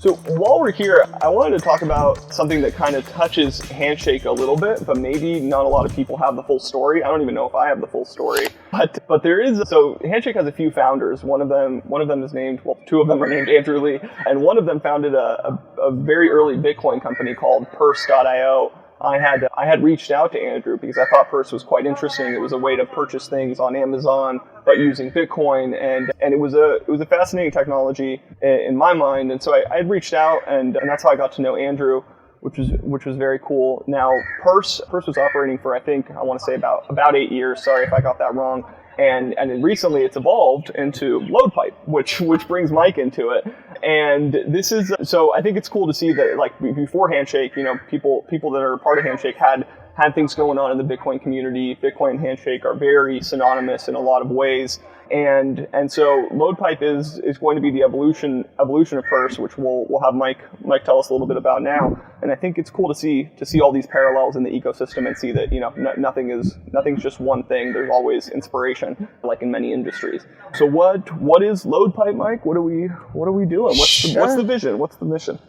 So while we're here, I wanted to talk about something that kind of touches Handshake a little bit, but maybe not a lot of people have the full story. I don't even know if I have the full story, but there is. So Handshake has a few founders. One of them is named. Well, two of them are named Andrew Lee, and one of them founded a very early Bitcoin company called Purse.io. I had reached out to Andrew because I thought Purse was quite interesting. It was a way to purchase things on Amazon, but using Bitcoin, and it was a fascinating technology in my mind. And so I had reached out, and that's how I got to know Andrew, which was very cool. Now Purse was operating for, I think, I want to say about 8 years. Sorry if I got that wrong. And then recently it's evolved into Loadpipe, which brings Mike into it. And this is, so I think it's cool to see that, like, before Handshake, people that are part of Handshake had things going on in the Bitcoin community. Bitcoin and Handshake are very synonymous in a lot of ways. And so Loadpipe is going to be the evolution of Purse, which we'll have Mike tell us a little bit about now. And I think it's cool to see all these parallels in the ecosystem and see that nothing's just one thing. There's always inspiration, like in many industries. So what is Loadpipe, Mike? What are we doing? What's the vision? What's the mission?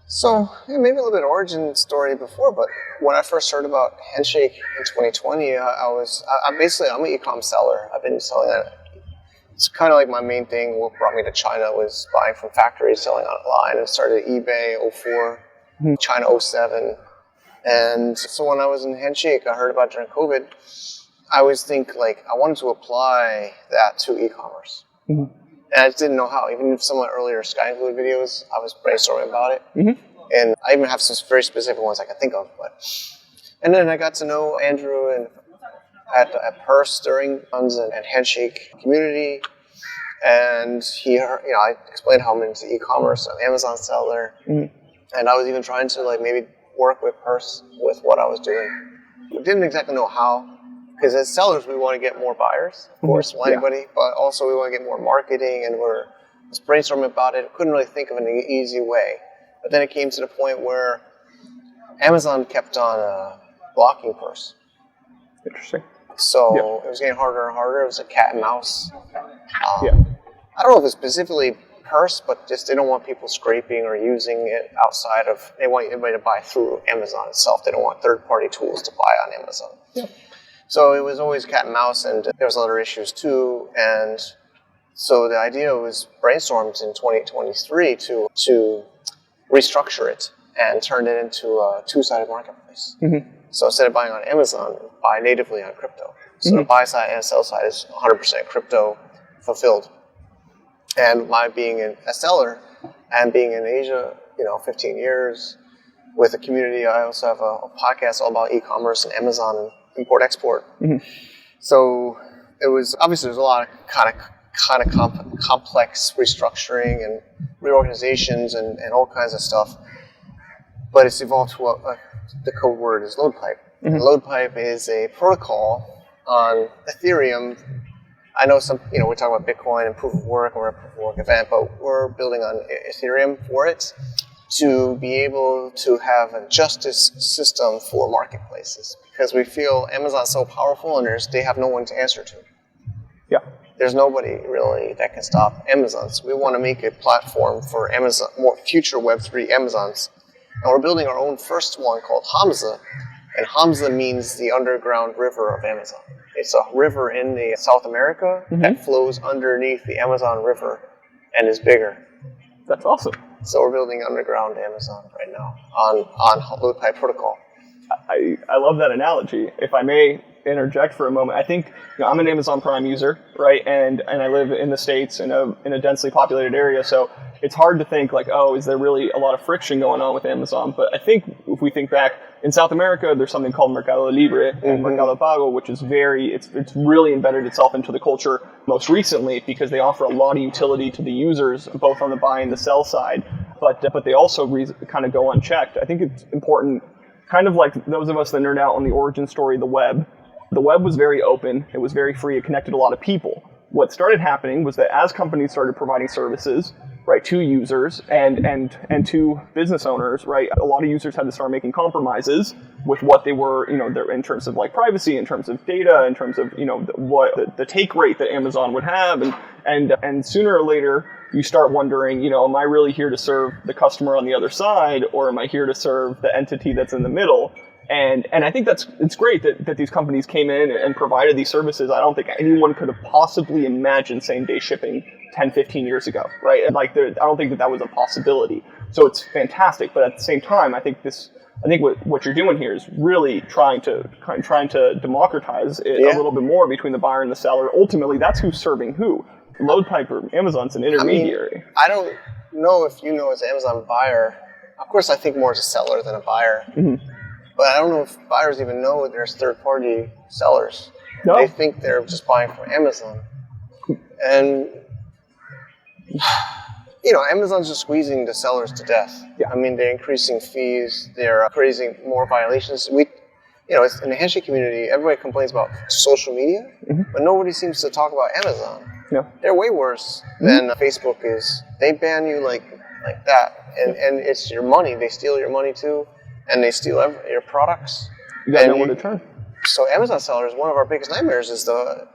So maybe a little bit origin story before, but when I first heard about Handshake in 2020, I'm an e-com seller. I've been selling that. It's kind of like my main thing. What brought me to China was buying from factories, selling online, and started eBay 04, China 07. And so when I was in Handshake, I heard about it during COVID. I always think, like, I wanted to apply that to e-commerce. Mm-hmm. And I just didn't know how. Even some of my earlier SkyInclude videos, I was brainstorming about it. Mm-hmm. And I even have some very specific ones I can think of. And then I got to know Andrew and at Purse during and Handshake community. And I explained how I'm into e-commerce. I'm an Amazon seller. Mm-hmm. And I was even trying to maybe work with Purse with what I was doing. I didn't exactly know how. Because as sellers, we want to get more buyers, of course, anybody, but also we want to get more marketing, and we're just brainstorming about it. Couldn't really think of an easy way. But then it came to the point where Amazon kept on blocking Purse. Interesting. So it was getting harder and harder. It was a cat and mouse. I don't know if it's specifically Purse, but just they don't want people scraping or using it outside of, they want everybody to buy through Amazon itself. They don't want third-party tools to buy on Amazon. Yeah. So it was always cat and mouse, and there was other issues too. And so the idea was brainstormed in 2023 to restructure it and turn it into a two-sided marketplace. Mm-hmm. So instead of buying on Amazon, buy natively on crypto. So the buy side and sell side is 100% crypto fulfilled. And my being a seller and being in Asia, 15 years with a community, I also have a podcast all about e-commerce and Amazon and import-export. Mm-hmm. So it was, obviously there's a lot of kind of complex restructuring and reorganizations and all kinds of stuff. But it's evolved to what the code word is Loadpipe. Mm-hmm. Loadpipe is a protocol on Ethereum. I know we're talking about Bitcoin and proof of work, and we're a proof of work event, but we're building on Ethereum for it to be able to have a justice system for marketplaces. Because we feel Amazon's so powerful and they have no one to answer to. Yeah. There's nobody really that can stop Amazon. So we want to make a platform for Amazon, more future Web3 Amazons. And we're building our own first one called Hamza. And Hamza means the underground river of Amazon. It's a river in South America that flows underneath the Amazon River and is bigger. That's awesome. So we're building underground Amazon right now on Loadpipe protocol. I love that analogy. If I may interject for a moment, I think I'm an Amazon Prime user, right? And I live in the States in a densely populated area, so it's hard to think is there really a lot of friction going on with Amazon? But I think if we think back in South America, there's something called Mercado Libre and Mercado Pago, which is it's really embedded itself into the culture most recently because they offer a lot of utility to the users, both on the buy and the sell side. But they also kind of go unchecked. I think it's important. Kind of like those of us that nerd out on the origin story of the web. The web was very open. It was very free. It connected a lot of people. What started happening was that as companies started providing services, right, to users and to business owners, right, a lot of users had to start making compromises with what they were, in terms of privacy, in terms of data, in terms of what the take rate that Amazon would have, and sooner or later, you start wondering, am I really here to serve the customer on the other side, or am I here to serve the entity that's in the middle? And I think it's great that these companies came in and provided these services. I don't think anyone could have possibly imagined same-day shipping 10, 15 years ago, right? And I don't think that was a possibility. So it's fantastic, but at the same time, I think what you're doing here is really trying to democratize it a little bit more between the buyer and the seller. Ultimately, that's who's serving who. Loadpipe or Amazon's an intermediary. I don't know if you know as an Amazon buyer. Of course, I think more as a seller than a buyer. Mm-hmm. But I don't know if buyers even know there's third-party sellers. No. They think they're just buying from Amazon. And, Amazon's just squeezing the sellers to death. Yeah. I mean, they're increasing fees. They're creating more violations. In the Handshake community, everybody complains about social media, but nobody seems to talk about Amazon. Yeah. They're way worse than Facebook is. They ban you like that. And it's your money. They steal your money, too. And they steal your products. You got nowhere to turn. So Amazon sellers, one of our biggest nightmares is the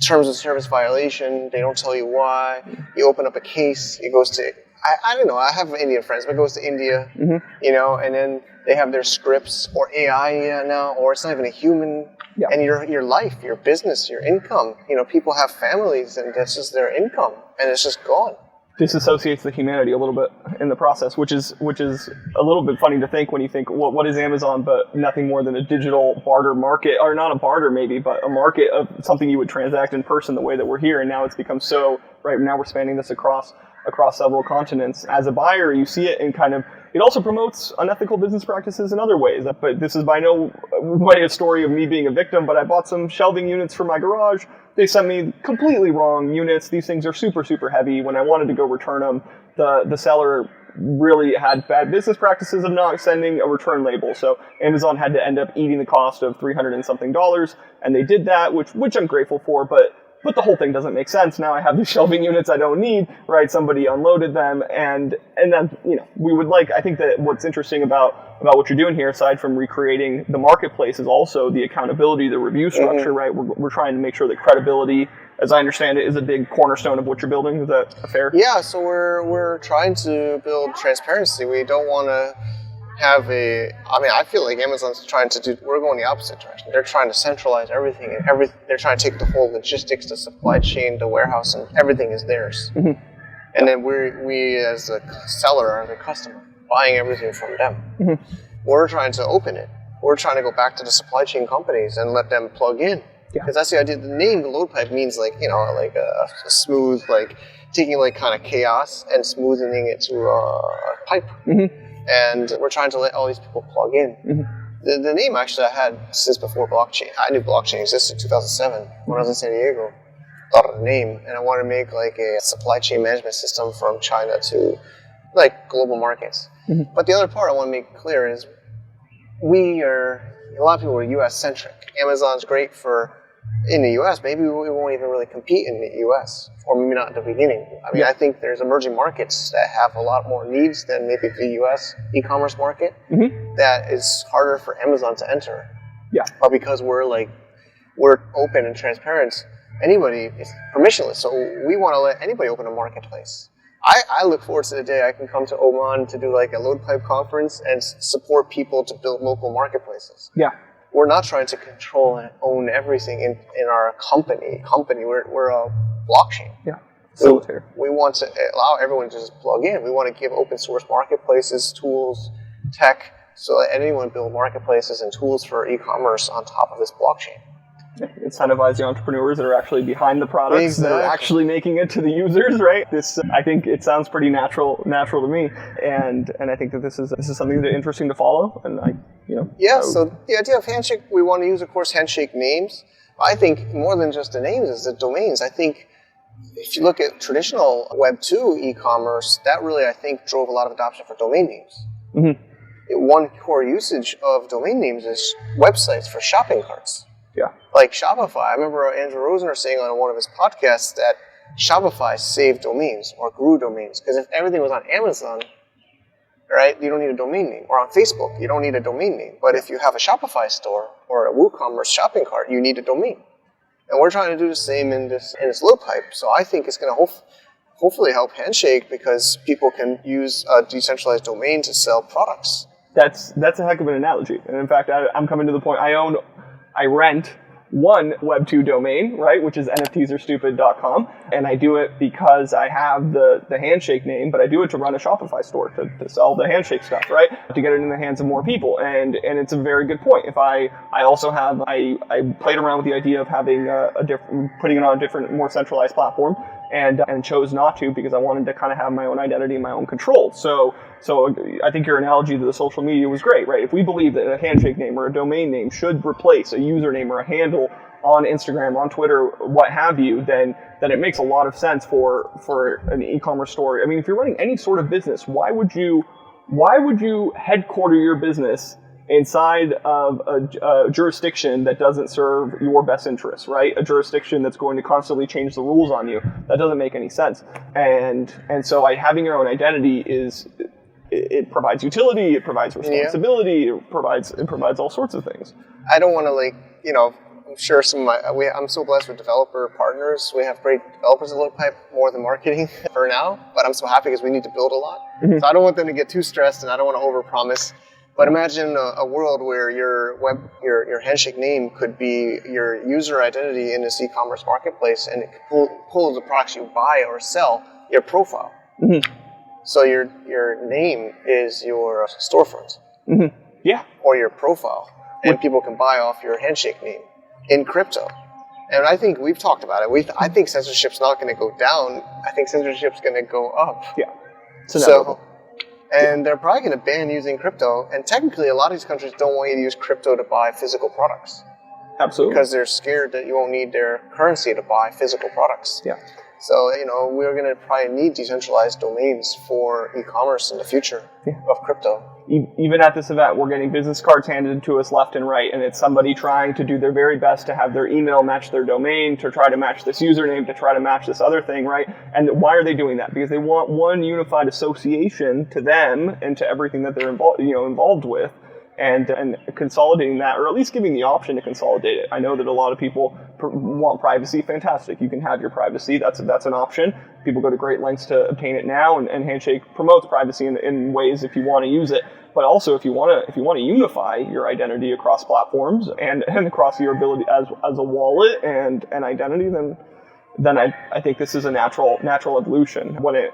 terms of service violation. They don't tell you why. You open up a case. It goes to, I don't know, I have Indian friends, but it goes to India, and then they have their scripts or AI now, or it's not even a human. Yeah. And your life, your business, your income. People have families, and that's just their income, and it's just gone. Disassociates the humanity a little bit in the process, which is a little bit funny to think when you think, well, what is Amazon but nothing more than a digital barter market, or not a barter maybe, but a market of something you would transact in person the way that we're here, and now it's become so, right now we're spanning this across several continents. As a buyer, you see it in it also promotes unethical business practices in other ways. But this is by no way a story of me being a victim, but I bought some shelving units for my garage. They sent me completely wrong units. These things are super, super heavy. When I wanted to go return them, the seller really had bad business practices of not sending a return label. So Amazon had to end up eating the cost of $300 and something, and they did that, which I'm grateful for, but the whole thing doesn't make sense. Now I have these shelving units I don't need, right? Somebody unloaded them, and then, we would I think that what's interesting about what you're doing here, aside from recreating the marketplace, is also the accountability, the review structure, right? We're trying to make sure that credibility, as I understand it, is a big cornerstone of what you're building. Is that fair? Yeah, so we're trying to build transparency. We don't want to have I feel like Amazon's we're going the opposite direction. They're trying to centralize everything, they're trying to take the whole logistics, the supply chain, the warehouse, and everything is theirs. Mm-hmm. And then we as a seller are the customer, buying everything from them. Mm-hmm. We're trying to open it. We're trying to go back to the supply chain companies and let them plug in. Because that's the idea. The name, the Loadpipe, means a smooth, taking kind of chaos and smoothing it to a pipe. Mm-hmm. And we're trying to let all these people plug in. Mm-hmm. The name actually I had since before blockchain. I knew blockchain existed in 2007 when I was in San Diego. Thought of the name, and I wanted to make a supply chain management system from China to global markets. Mm-hmm. But the other part I want to make clear is a lot of people are US centric. Amazon's great in the US. Maybe we won't even really compete in the US, or maybe not at the beginning. I think there's emerging markets that have a lot more needs than maybe the US e-commerce market. Mm-hmm. That is harder for Amazon to enter. Yeah. But because we're open and transparent, anybody is permissionless. So we want to let anybody open a marketplace. I look forward to the day I can come to Oman to do a Loadpipe conference and support people to build local marketplaces. Yeah. We're not trying to control and own everything in our company. We're a blockchain. Yeah. So we want to allow everyone to just plug in. We want to give open source marketplaces, tools, tech, so that anyone build marketplaces and tools for e-commerce on top of this blockchain. Incentivize the entrepreneurs that are actually behind the products, that are actually making it to the users, right? I think it sounds pretty natural to me, and I think that this is something that's interesting to follow, and So the idea of Handshake, we want to use, of course, Handshake names. I think more than just the names is the domains. I think if you look at traditional Web 2 e-commerce, that really, I think, drove a lot of adoption for domain names. Mm-hmm. One core usage of domain names is websites for shopping carts. Yeah. Like Shopify. I remember Andrew Rosener saying on one of his podcasts that Shopify saved domains or grew domains. Because if everything was on Amazon, right, you don't need a domain name. Or on Facebook, you don't need a domain name. But if you have a Shopify store or a WooCommerce shopping cart, you need a domain. And we're trying to do the same in this Loadpipe. So I think it's going to hopefully help Handshake because people can use a decentralized domain to sell products. That's a heck of an analogy. And in fact, I'm coming to the point, I rent one Web2 domain, right, which is nftsarestupid.com, and I do it because I have the Handshake name, but I do it to run a Shopify store to sell the Handshake stuff, right, to get it in the hands of more people, and it's a very good point. If I played around with the idea of having putting it on a different, more centralized platform, and chose not to because I wanted to kind of have my own identity and my own control. So I think your analogy to the social media was great, right? If we believe that a Handshake name or a domain name should replace a username or a handle on Instagram, on Twitter, what have you, then it makes a lot of sense for an e-commerce store. I mean, if you're running any sort of business, why would you headquarter your business inside of a jurisdiction that doesn't serve your best interests, right? A jurisdiction that's going to constantly change the rules on you. That doesn't make any sense. And so having your own identity it provides utility, it provides responsibility, it provides all sorts of things. I don't want to I'm sure I'm so blessed with developer partners. We have great developers at Loadpipe, more than marketing for now, but I'm so happy because we need to build a lot. Mm-hmm. So I don't want them to get too stressed and I don't want to overpromise. But imagine a world where your Handshake name could be your user identity in this e-commerce marketplace, and it could pull the products you buy or sell, your profile. Mm-hmm. So your name is your storefront. Mm-hmm. Yeah. Or your profile, and people can buy off your Handshake name in crypto. And I think we've talked about it. I think censorship's not going to go down. I think censorship's going to go up. Yeah. So. And they're probably going to ban using crypto. And technically, a lot of these countries don't want you to use crypto to buy physical products. Absolutely. Because they're scared that you won't need their currency to buy physical products. Yeah. So, we're going to probably need decentralized domains for e-commerce in the future of crypto. Even at this event, we're getting business cards handed to us left and right, and it's somebody trying to do their very best to have their email match their domain, to try to match this username, to try to match this other thing, right? And why are they doing that? Because they want one unified association to them and to everything that they're involved with, and consolidating that, or at least giving the option to consolidate it. I know that a lot of people want privacy. Fantastic. You can have your privacy. That's an option. People go to great lengths to obtain it now, and Handshake promotes privacy in ways if you want to use it. But also, if you want to unify your identity across platforms and across your ability as a wallet and identity, then I think this is a natural evolution. When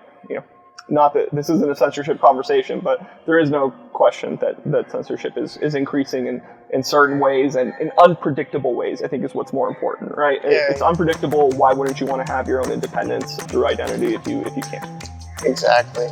not that this isn't a censorship conversation, but there is no question that censorship is increasing in certain ways and in unpredictable ways, I think is what's more important, right? Yeah. It's unpredictable. Why wouldn't you want to have your own independence through identity if you can? Exactly.